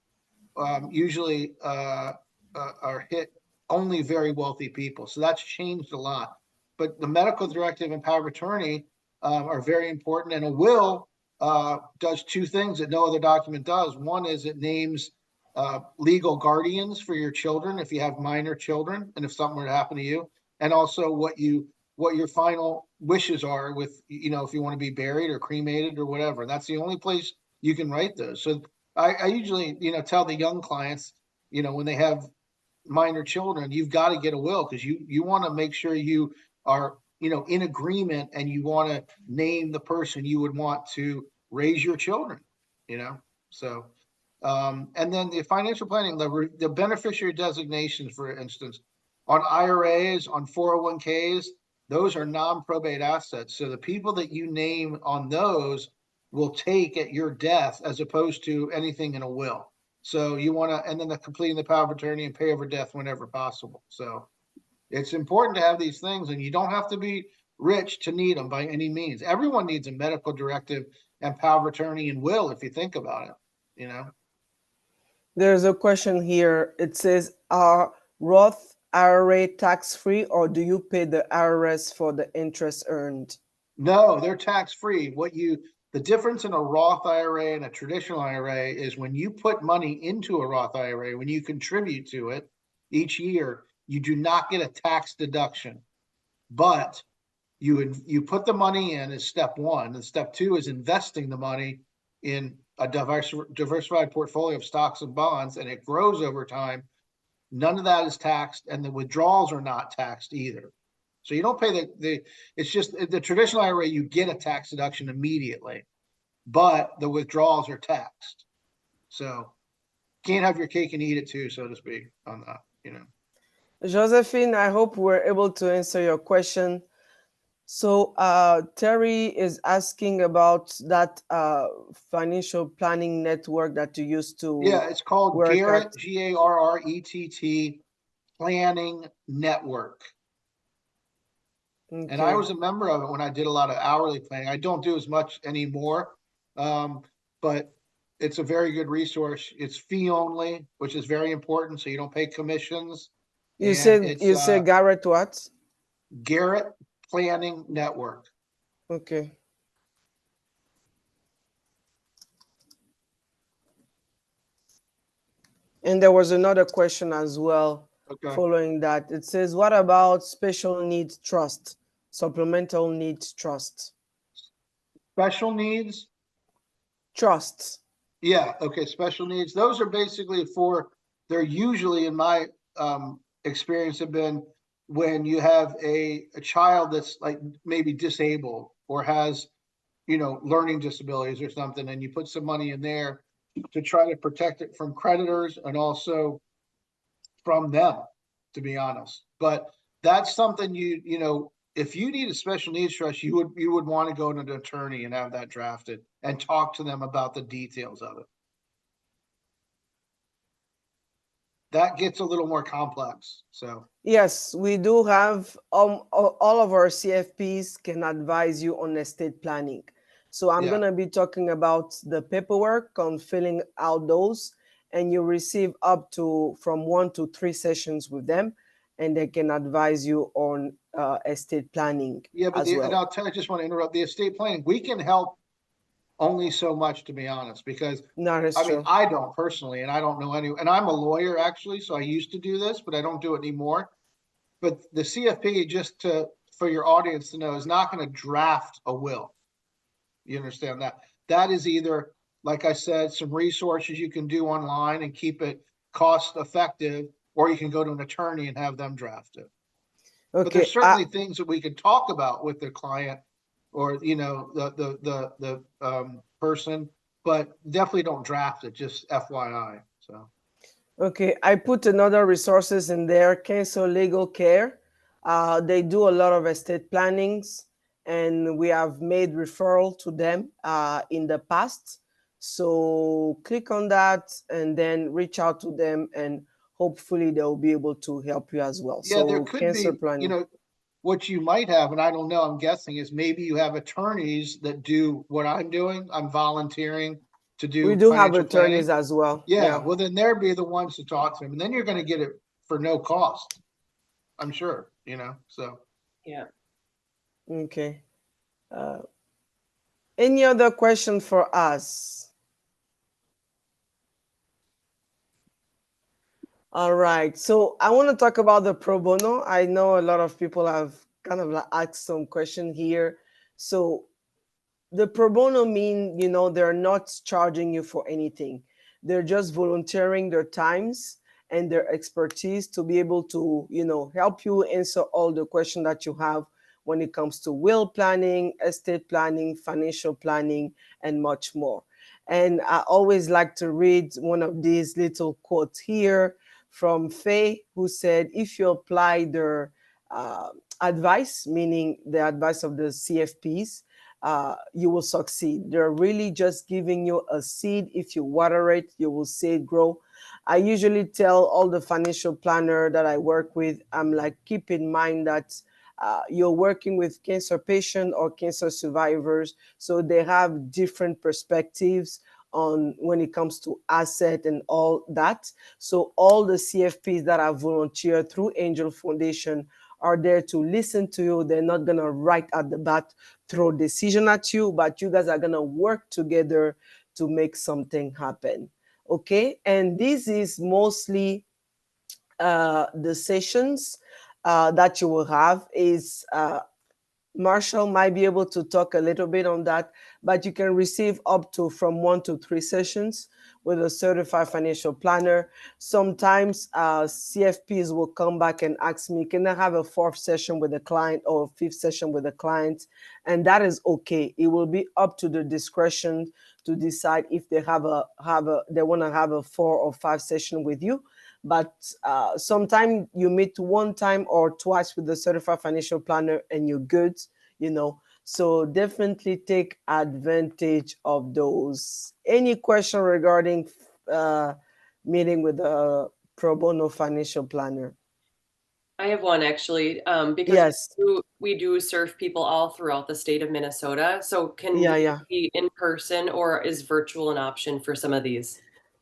usually are hit only very wealthy people, so that's changed a lot. but the medical directive and power of attorney are very important. And a will does two things that no other document does. One is it names legal guardians for your children if you have minor children, and if something were to happen to you, and also what your final wishes are with, if you want to be buried or cremated or whatever. That's the only place you can write those. So I usually, tell the young clients, when they have minor children, you've got to get a will, because you want to make sure you are, in agreement, and you want to name the person you would want to raise your children, so and then the financial planning, the beneficiary designations, for instance, on IRAs, on 401ks, those are non-probate assets. So the people that you name on those will take at your death, as opposed to anything in a will. So you want to, and then completing the power of attorney and pay over death whenever possible. So it's important to have these things, and you don't have to be rich to need them by any means. Everyone needs a medical directive and power of attorney and will, if you think about it, There's a question here. It says, are Roth IRA tax-free, or do you pay the IRS for the interest earned? No, they're tax-free. The difference in a Roth IRA and a traditional IRA is when you put money into a Roth IRA, when you contribute to it each year, you do not get a tax deduction. But you put the money in as step one, and step two is investing the money in a diversified portfolio of stocks and bonds, and it grows over time. None of that is taxed, and the withdrawals are not taxed either. So you don't pay it's just the traditional IRA, you get a tax deduction immediately, but the withdrawals are taxed. So can't have your cake and eat it too, so to speak, on that, Josephine, I hope we're able to answer your question. So Terry is asking about that financial planning network that you used to. Yeah, it's called work Garrett, at. Garrett Planning Network. Okay. And I was a member of it when I did a lot of hourly planning. I don't do as much anymore, but it's a very good resource. It's fee only, which is very important, so you don't pay commissions. You said Garrett what? Garrett Planning Network. Okay. And there was another question as well. Okay. Following that. It says, what about special needs trust, supplemental needs trust? Special needs? Trusts. Yeah, okay, special needs. Those are basically they're usually, in my experience, have been when you have a child that's like maybe disabled or has, learning disabilities or something, and you put some money in there to try to protect it from creditors and also from them, to be honest. But that's something if you need a special needs trust, you would want to go to an attorney and have that drafted and talk to them about the details of it. That gets a little more complex. So yes, we do have all of our CFPs can advise you on estate planning. So I'm going to be talking about the paperwork on filling out those, and you receive up to from 1 to 3 sessions with them, and they can advise you on estate planning. Yeah, but well. And I just want to interrupt the estate planning. We can help only so much, to be honest, because true. I don't personally, and I don't know and I'm a lawyer actually, so I used to do this, but I don't do it anymore. But the CFP, just for your audience to know, is not going to draft a will. You understand that? That is either, like I said, some resources you can do online and keep it cost effective, or you can go to an attorney and have them draft it. Okay. But there's certainly things that we could talk about with the client or the person, but definitely don't draft it. Just FYI. So. Okay, I put another resources in there. Cancel Legal Care. They do a lot of estate plannings, and we have made referral to them in the past. So click on that and then reach out to them, and hopefully they'll be able to help you as well. Yeah, so there could be, planning. What you might have, and I don't know, I'm guessing, is maybe you have attorneys that do what I'm doing. I'm volunteering to do. We do have attorneys as well. Yeah, well, then they'd be the ones to talk to them, and then you're going to get it for no cost, I'm sure, so. Yeah. Okay. Uh, any other question for us? All right. So I want to talk about the pro bono. I know a lot of people have kind of like asked some question here. So the pro bono mean, they're not charging you for anything. They're just volunteering their times and their expertise to be able to, help you answer all the questions that you have when it comes to will planning, estate planning, financial planning, and much more. And I always like to read one of these little quotes here from Faye, who said, if you apply their advice, meaning the advice of the CFPs, you will succeed. They're really just giving you a seed. If you water it, you will see it grow. I usually tell all the financial planner that I work with, I'm like, keep in mind that you're working with cancer patients or cancer survivors, so they have different perspectives on when it comes to asset and all that. So all the CFPs that are volunteered through Angel Foundation are there to listen to you. They're not gonna right at the bat throw decision at you, but you guys are gonna work together to make something happen. Okay, and this is mostly the sessions that you will have is Marshall might be able to talk a little bit on that, but you can receive up to from 1 to 3 sessions with a certified financial planner. Sometimes CFPs will come back and ask me, can I have a 4th session with a client or a 5th session with a client? And that is okay. It will be up to the discretion to decide if they they want to have a 4 or 5 session with you. But sometimes you meet 1 time or twice with the certified financial planner and you're good, so definitely take advantage of those. Any question regarding meeting with a pro bono financial planner? I have one actually, because Yes. we do serve people all throughout the state of Minnesota. So can Yeah, this yeah. be in person or is virtual an option for some of these?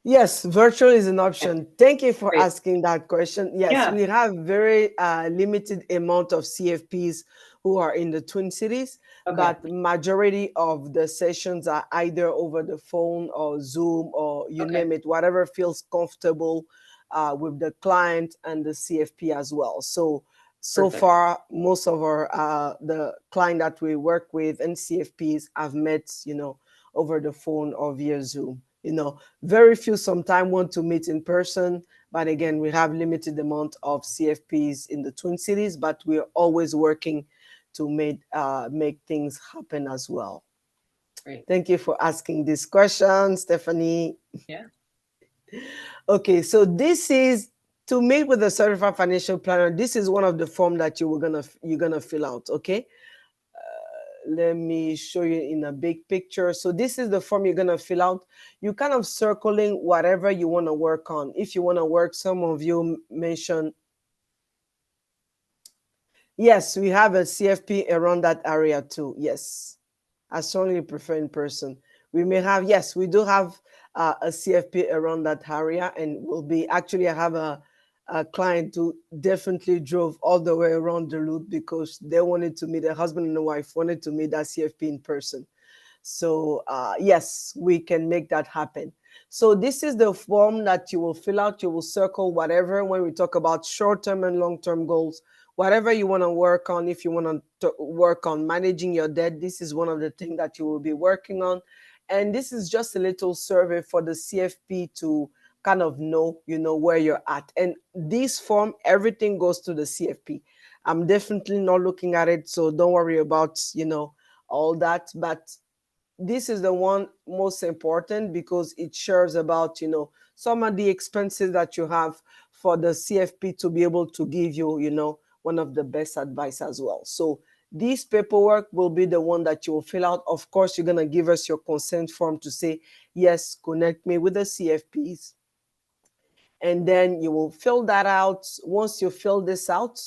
Yes, virtual is an Okay, option. Thank you for great. asking that question. Yes, Yeah. we have very limited amount of CFPs who are in the Twin Cities, Okay. but majority of the sessions are either over the phone or Zoom or you Okay. name it, whatever feels comfortable with the client and the CFP as well. So Perfect. far, most of our the client that we work with and CFPs have met, over the phone or via Zoom. Very few sometimes want to meet in person, but again, we have limited amount of CFPs in the Twin Cities, but we're always working to make things happen as well. Great. Thank you for asking this question, Stephanie. Yeah. Okay, so this is to meet with a certified financial planner. This is one of the form that you're gonna fill out. Okay, let me show you in a big picture. So this is the form you're going to fill out. You kind of circling whatever you want to work on. If you want to work, some of you mentioned, yes, we have a CFP around that area too. Yes, I strongly prefer in person. We may have, yes, we do have a CFP around that area, and will be actually, I have a client who definitely drove all the way around the loop because they wanted to meet, a husband and a wife wanted to meet that CFP in person. So yes, we can make that happen. So this is the form that you will fill out. You will circle whatever when we talk about short-term and long-term goals, whatever you want to work on. If you want to work on managing your debt, this is one of the things that you will be working on. And this is just a little survey for the CFP to kind of know, where you're at. And this form, everything goes to the CFP. I'm definitely not looking at it, so don't worry about, all that. But this is the one most important because it shares about, some of the expenses that you have for the CFP to be able to give you, one of the best advice as well. So this paperwork will be the one that you will fill out. Of course, you're going to give us your consent form to say, yes, connect me with the CFPs. And then you will fill that out. Once you fill this out,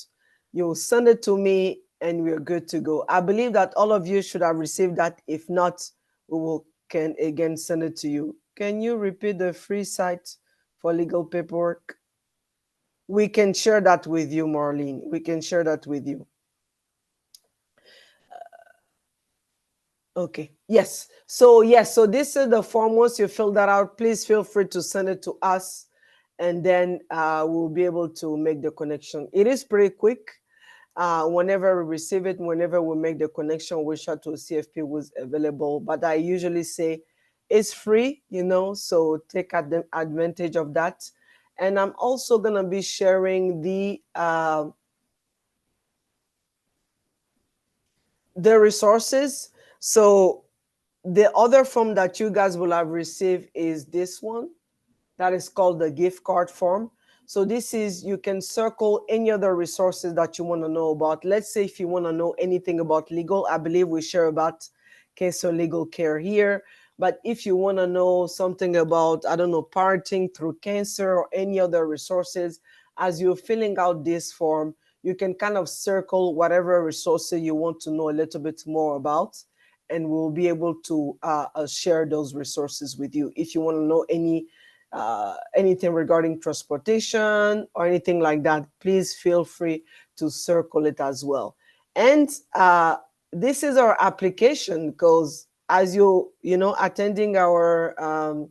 you will send it to me and we're good to go. I believe that all of you should have received that. If not, we will can again send it to you. Can you repeat the free site for legal paperwork? We can share that with you, Marlene. We can share that with you. Okay. Yes. So yes. So this is the form. Once you fill that out, please feel free to send it to us, and then we'll be able to make the connection. It is pretty quick. Whenever we receive it, whenever we make the connection, we share to CFP who's available. But I usually say it's free, so take advantage of that. And I'm also gonna be sharing the resources. So the other form that you guys will have received is this one that is called the gift card form. So this is, you can circle any other resources that you want to know about. Let's say if you want to know anything about legal, I believe we share about cancer legal care here. But if you want to know something about, I don't know, parenting through cancer or any other resources, as you're filling out this form, you can kind of circle whatever resources you want to know a little bit more about, and we'll be able to share those resources with you. If you want to know anything regarding transportation or anything like that, please feel free to circle it as well. And this is our application, because as attending our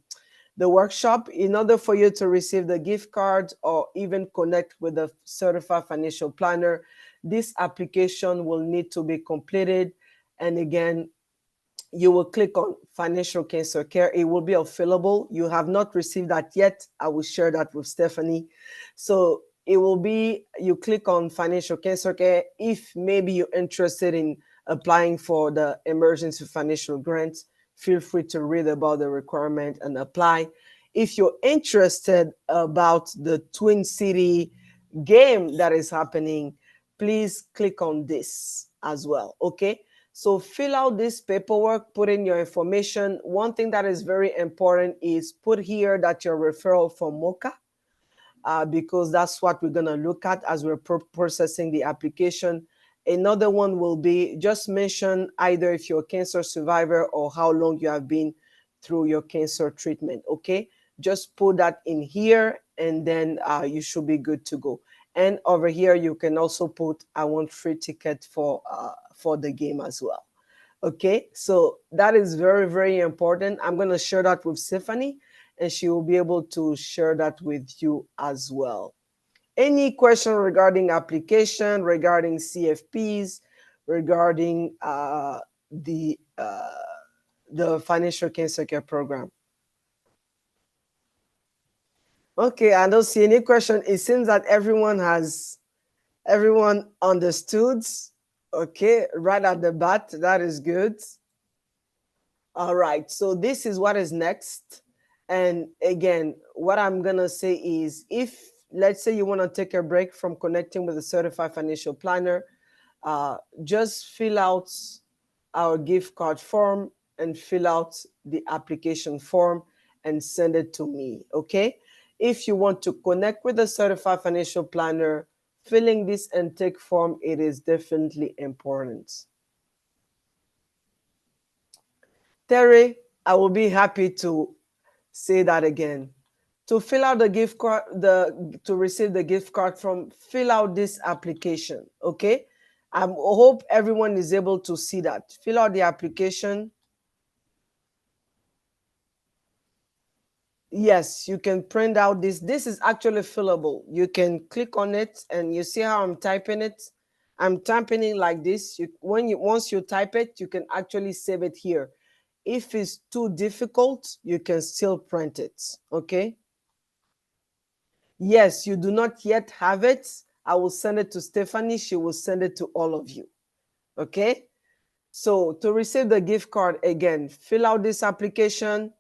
the workshop, in order for you to receive the gift card or even connect with the certified financial planner, this application will need to be completed. And again, you will click on financial cancer care. It will be available. You have not received that yet. I will share that with Stephanie. So it will be, you click on financial cancer care. If maybe you're interested in applying for the emergency financial grant, feel free to read about the requirement and apply. If you're interested about the Twin City game that is happening, please click on this as well. Okay. So fill out this paperwork, put in your information. One thing that is very important is put here that your referral from MOCA, because that's what we're going to look at as we're processing the application. Another one will be just mention either if you're a cancer survivor or how long you have been through your cancer treatment. Okay, just put that in here, and then you should be good to go. And over here, you can also put, I want free ticket for the game as well. Okay, so that is very, very important. I'm going to share that with Stephanie, and she will be able to share that with you as well. Any question regarding application, regarding CFPs, regarding the financial cancer care program? Okay, I don't see any question. It seems that everyone understood. Okay, right at the bat. That is good. All right, so this is what is next. And again, what I'm going to say is, if let's say you want to take a break from connecting with a certified financial planner, just fill out our gift card form and fill out the application form and send it to me, okay? If you want to connect with a certified financial planner, filling this intake form, it is definitely important. Terry, I will be happy to say that again. To fill out the gift card, to receive the gift card from, fill out this application, okay? I hope everyone is able to see that. Fill out the application. Yes, you can print out this. This is actually fillable. You can click on it, and you see how I'm typing it. I'm typing it like this. Once you type it, you can actually save it here. If it's too difficult, you can still print it, okay? Yes, you do not yet have it. I will send it to Stephanie. She will send it to all of you, okay? So to receive the gift card, again, fill out this application,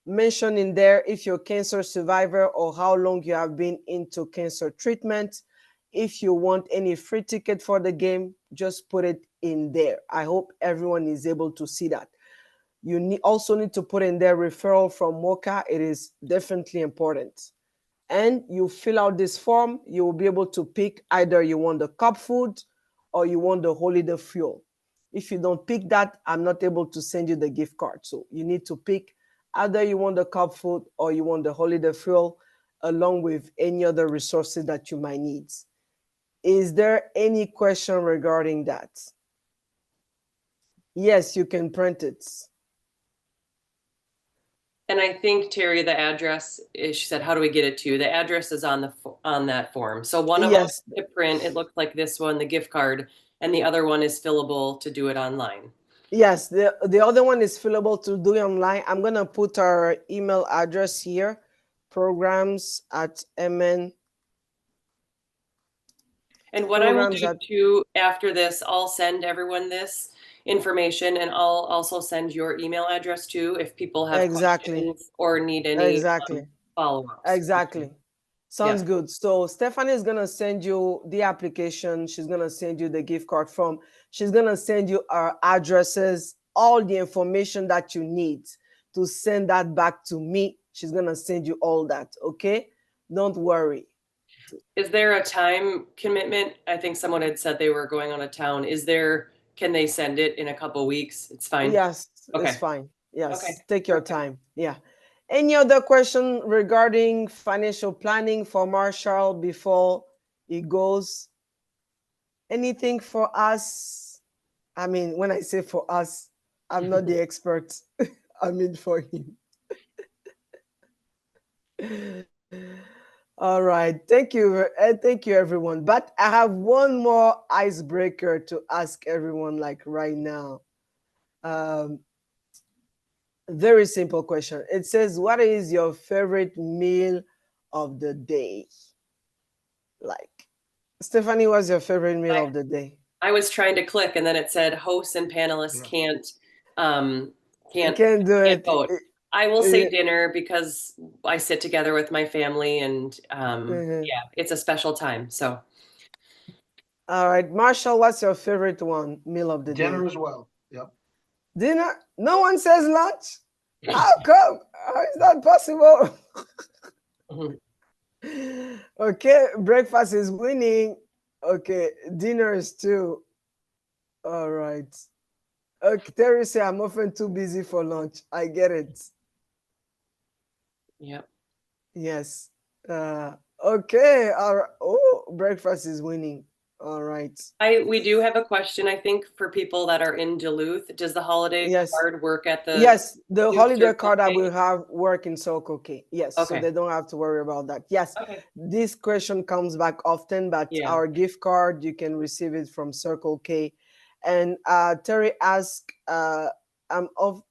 mention in there if you're a cancer survivor or how long you have been into cancer treatment. If you want any free ticket for the game, just put it in there. I hope everyone is able to see that. You also need to put in there referral from MOCA. It is definitely important. And you fill out this form, you will be able to pick either you want the cup food or you want the holiday fuel. If you don't pick that, I'm not able to send you the gift card. So you need to pick either you want the cup food or you want the holiday fuel, along with any other resources that you might need. Is there any question regarding that? Yes, you can print it. And I think, Terry, the address is, she said, how do we get it to you? The address is on that form. So one of them Yes, to print, it looks like this one, the gift card, and the other one is fillable to do it online. yes. The other one is fillable to do it online. I'm gonna put our email address here, programs@mn. And what I will Programs do at too after this, I'll send everyone this information, and I'll also send your email address too if people have exactly, questions or need any exactly, follow-ups. exactly. Sounds Yeah. good. So Stephanie is gonna send you the application. She's gonna send you the gift card form. She's gonna send you our addresses, all the information that you need to send that back to me. She's gonna send you all that. Okay, don't worry. Is there a time commitment? I think someone had said they were going on a town. Can they send it in a couple weeks? It's fine. Yes, it's Okay. fine. Yes, Okay. take your Perfect. time. Yeah. Any other question regarding financial planning for Marshall before he goes? Anything for us? I mean, when I say for us, I'm not the expert. I mean for him. All right. Thank you. Thank you, everyone. But I have one more icebreaker to ask everyone, like right now. Very simple question. It says, what is your favorite meal of the day? Like, Stephanie, what's your favorite meal of the day? I was trying to click and then it said hosts and panelists You can't can't do it. vote. I will say dinner because I sit together with my family and yeah, it's a special time. So All right. Marshall, what's your favorite one, meal of the Dinner day? as well. Yep. Dinner? No one says lunch? How come? How is that possible? Okay, breakfast is winning. Okay, dinner is too. All right. Okay, Terry say I'm often too busy for lunch. I get it. Yep. Yes. Okay. All right. Oh, breakfast is winning. All right. We do have a question, I think, for people that are in Duluth. Does the holiday Yes. card work at the Yes, the new holiday Circle card I K? will have work in Circle K. Yes, so Okay. they don't have to worry about that. Yes, Okay. this question comes back often, but Yeah. our gift card, you can receive it from Circle K. And Terry asked, I'm of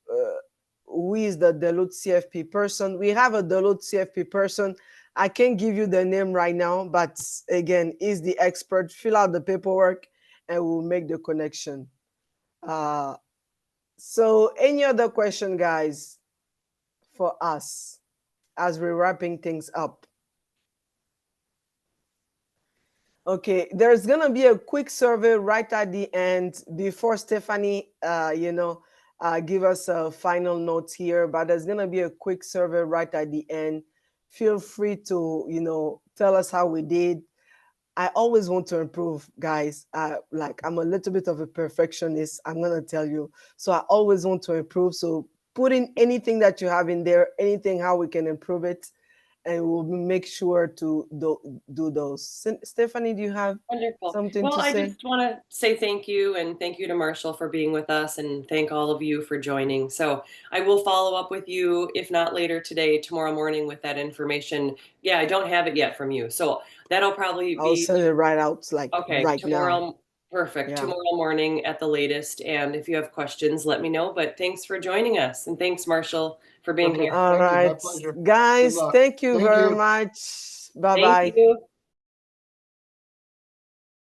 who is the Duluth CFP person? We have a Duluth CFP person. I can't give you the name right now, but again, he's the expert. Fill out the paperwork and we'll make the connection. So any other question, guys, for us as we're wrapping things up? Okay, there's gonna be a quick survey right at the end before Stephanie, give us a final note here. But there's gonna be a quick survey right at the end. Feel free to, tell us how we did. I always want to improve, guys. Like I'm a little bit of a perfectionist. I'm gonna tell you. So I always want to improve. So put in anything that you have in there, anything how we can improve it, and we'll make sure to do those. Stephanie, do you have Wonderful. something Well, to I say? just want to say thank you and thank you to Marshall for being with us and thank all of you for joining. So I will follow up with you, if not later today, tomorrow morning with that information. Yeah, I don't have it yet from you. So that'll probably I'll be send it right out, like okay right tomorrow. now. Perfect. Yeah. Tomorrow morning at the latest. And if you have questions, let me know. But thanks for joining us. And thanks, Marshall, for being Perfect. here. All Thank you. My right, pleasure. Good guys. luck. Thank you Thank very you. much. Bye Thank bye. you.